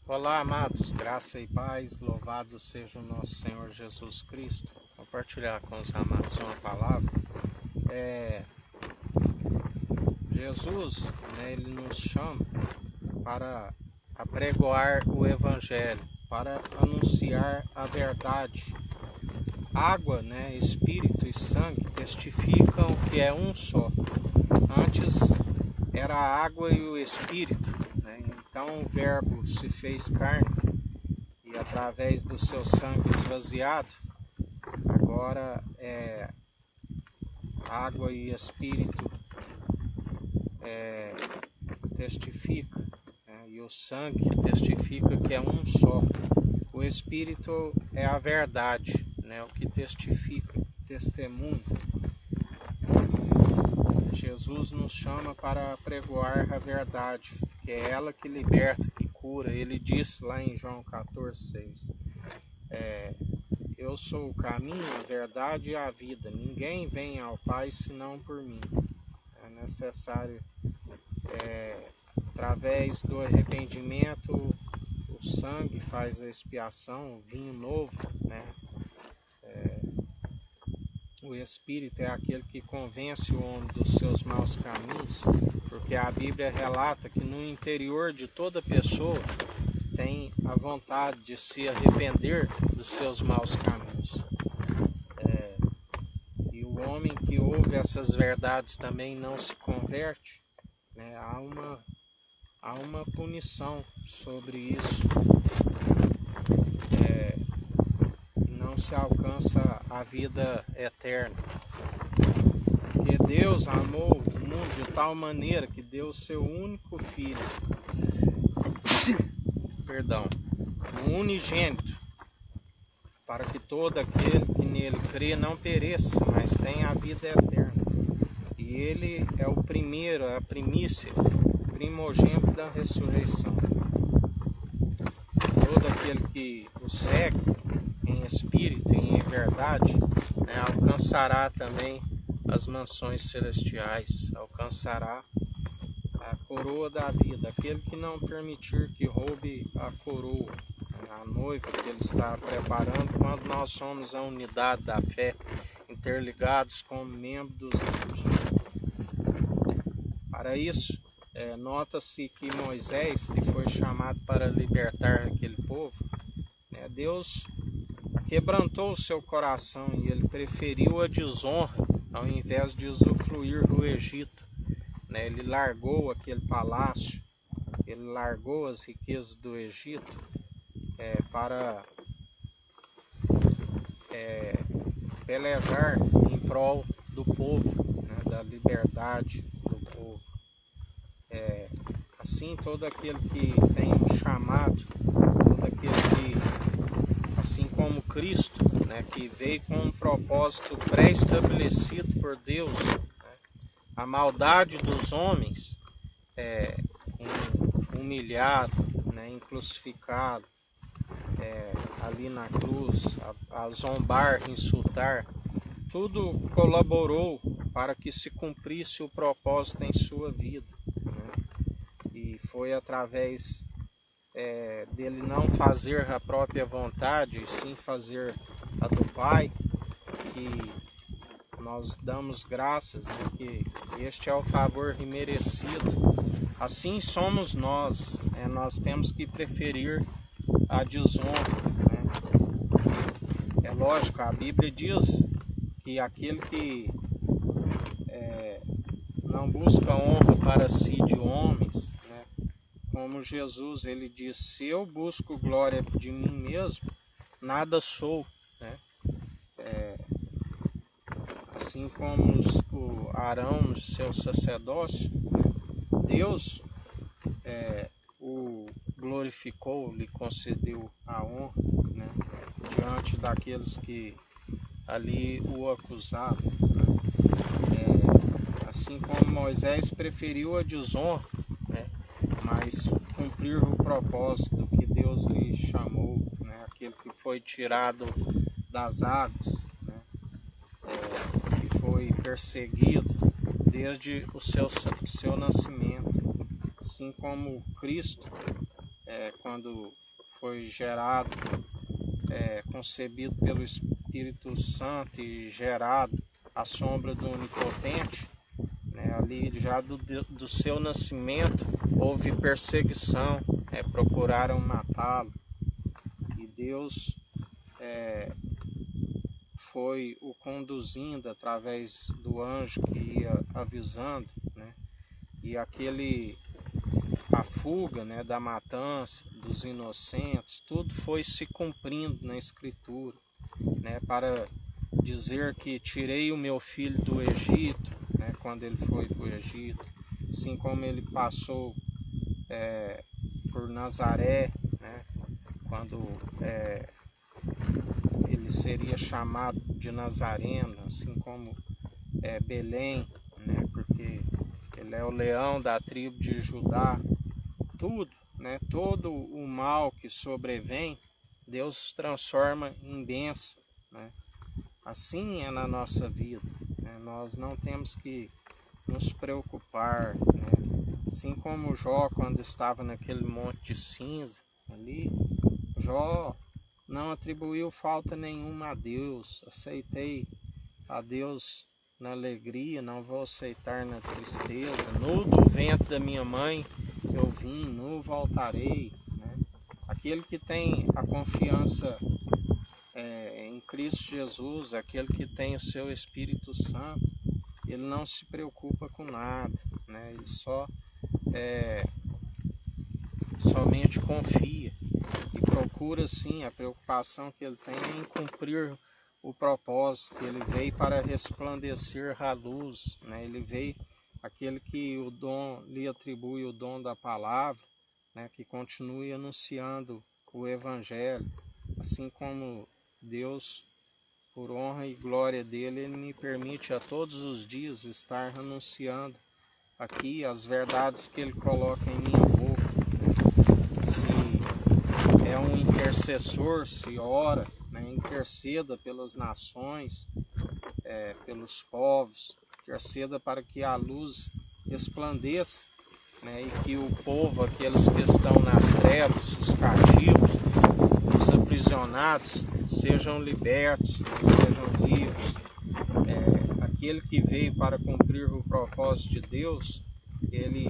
Olá, amados, graça e paz, louvado seja o nosso Senhor Jesus Cristo. Vou compartilhar com os amados uma palavra. Jesus, ele nos chama para apregoar o Evangelho, para anunciar a verdade. Água, Espírito e sangue testificam que é um só. Antes era a água e o Espírito. Então o Verbo se fez carne e através do seu sangue esvaziado, agora água e Espírito testifica, e o sangue testifica que é um só. O Espírito é a verdade, o que testifica, testemunha. Jesus nos chama para apregoar a verdade, que é ela que liberta, que cura. Ele disse lá em João 14,6, eu sou o caminho, a verdade e a vida. Ninguém vem ao Pai senão por mim. É necessário, através do arrependimento, o sangue faz a expiação, o vinho novo, O Espírito é aquele que convence o homem dos seus maus caminhos, porque a Bíblia relata que no interior de toda pessoa tem a vontade de se arrepender dos seus maus caminhos. E o homem que ouve essas verdades também não se converte, há uma punição sobre isso. Não se alcança a vida eterna. Porque Deus amou o mundo de tal maneira que deu o seu único filho, um unigênito, para que todo aquele que nele crê não pereça, mas tenha a vida eterna. E ele é o primeiro, a primícia, primogênito da ressurreição. Todo aquele que o segue em espírito e em verdade, alcançará também as mansões celestiais, alcançará a coroa da vida. Aquele que não permitir que roube a coroa, a noiva que ele está preparando, quando nós somos a unidade da fé, interligados como membros dos membros. Para isso, nota-se que Moisés, que foi chamado para libertar aquele povo, Deus quebrantou o seu coração e ele preferiu a desonra ao invés de usufruir do Egito. Ele largou aquele palácio, ele largou as riquezas do Egito para pelejar em prol do povo, da liberdade do povo. Assim, todo aquele que tem um chamado, todo aquele que, assim como Cristo, que veio com um propósito pré-estabelecido por Deus, a maldade dos homens, humilhado, crucificado, ali na cruz, a zombar, insultar, tudo colaborou para que se cumprisse o propósito em sua vida. E foi através dele não fazer a própria vontade, e sim fazer a do Pai, que nós damos graças, que este é o favor imerecido. Assim somos nós, nós temos que preferir a desonra. É lógico, a Bíblia diz que aquele que não busca honra para si de homens, como Jesus, ele diz, se eu busco glória de mim mesmo, nada sou. Assim como o Arão no seu sacerdócio, Deus o glorificou, lhe concedeu a honra, diante daqueles que ali o acusavam. Assim como Moisés preferiu a desonra, mas cumprir o propósito que Deus lhe chamou, aquele que foi tirado das águas, que foi perseguido desde o seu nascimento, assim como Cristo quando foi gerado, concebido pelo Espírito Santo e gerado à sombra do Onipotente, né, ali já do seu nascimento houve perseguição, procuraram matá-lo, e Deus foi o conduzindo através do anjo que ia avisando, né, e a fuga, né, da matança dos inocentes, tudo foi se cumprindo na Escritura, né, para dizer que tirei o meu filho do Egito, né, quando ele foi para o Egito, assim como ele passou por Nazaré, né, quando ele seria chamado de Nazareno, assim como Belém, né, porque ele é o leão da tribo de Judá. Tudo, né, todo o mal que sobrevém, Deus transforma em bênção, né? Assim é na nossa vida, né? Nós não temos que nos preocupar, né? Assim como Jó, quando estava naquele monte de cinza ali, Jó não atribuiu falta nenhuma a Deus. Aceitei a Deus na alegria, não vou aceitar na tristeza. Nu do ventre da minha mãe eu vim, nu voltarei, né? Aquele que tem a confiança em Cristo Jesus, aquele que tem o seu Espírito Santo, ele não se preocupa com nada, né? Ele somente confia e procura, sim, a preocupação que ele tem em cumprir o propósito, que ele veio para resplandecer a luz, né? Ele veio, aquele que o dom lhe atribui o dom da palavra, né? Que continue anunciando o Evangelho, assim como Deus, por honra e glória dele, ele me permite a todos os dias estar anunciando aqui as verdades que ele coloca em minha boca. Se é um intercessor, se ora, né, interceda pelas nações, pelos povos, interceda para que a luz resplandeça, né, e que o povo, aqueles que estão nas trevas, os cativos, os aprisionados, sejam libertos, né, sejam livres. Aquele que veio para cumprir o propósito de Deus, ele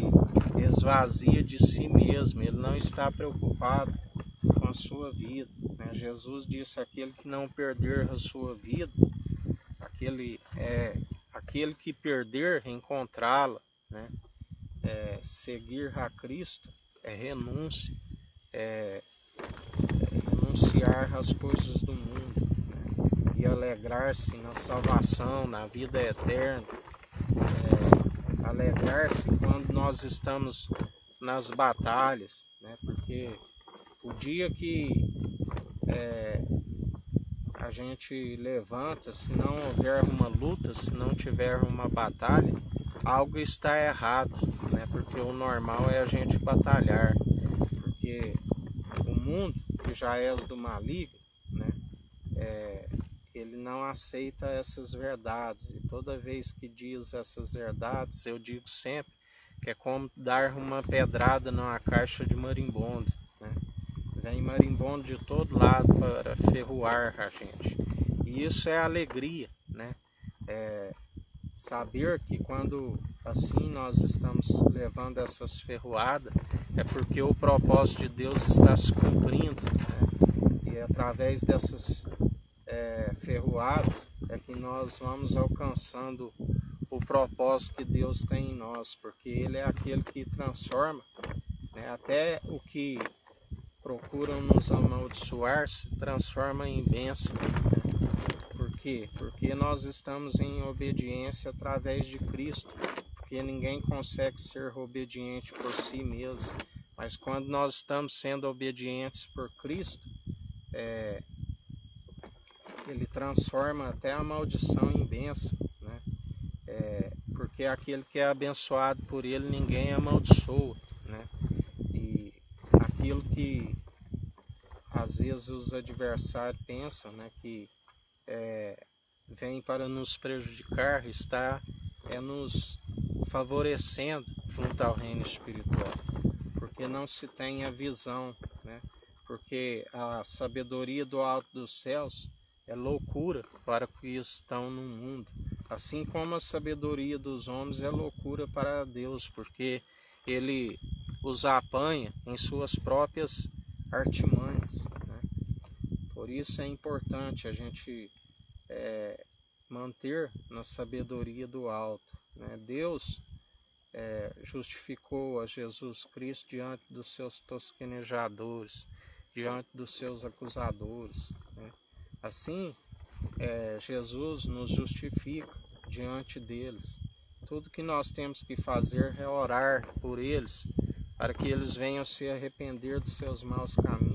esvazia de si mesmo, ele não está preocupado com a sua vida, né? Jesus disse: aquele que não perder a sua vida, aquele que perder, encontrá-la, né? Seguir a Cristo é renúncia, renunciar às coisas do mundo, né? E alegrar-se na salvação, na vida eterna, alegrar-se quando nós estamos nas batalhas, né? Porque o dia que a gente levanta, se não houver uma luta, se não tiver uma batalha, algo está errado, né? Porque o normal é a gente batalhar, porque o mundo, que já é do maligno, né? Ele não aceita essas verdades, e toda vez que diz essas verdades, eu digo sempre que é como dar uma pedrada numa caixa de marimbondo, né? Vem marimbondo de todo lado para ferroar a gente, e isso é alegria, né? Saber que quando assim nós estamos levando essas ferroadas, é porque o propósito de Deus está se cumprindo, né? E através dessas ferroadas é que nós vamos alcançando o propósito que Deus tem em nós, porque Ele é aquele que transforma, né? Até o que procuram nos amaldiçoar se transforma em bênção, né? Por quê? Porque nós estamos em obediência através de Cristo, porque ninguém consegue ser obediente por si mesmo, mas quando nós estamos sendo obedientes por Cristo, Ele transforma até a maldição em bênção, né? Porque aquele que é abençoado por Ele, ninguém amaldiçoa, né? E aquilo que às vezes os adversários pensam, né, que vem para nos prejudicar, está nos favorecendo junto ao reino espiritual, porque e não se tem a visão, né? Porque a sabedoria do alto dos céus é loucura para os que estão no mundo, assim como a sabedoria dos homens é loucura para Deus, porque ele os apanha em suas próprias artimanhas, né? Por isso é importante a gente manter na sabedoria do alto, né? Deus justificou a Jesus Cristo diante dos seus tosquenejadores, diante dos seus acusadores, né? Assim, Jesus nos justifica diante deles. Tudo que nós temos que fazer é orar por eles, para que eles venham se arrepender dos seus maus caminhos.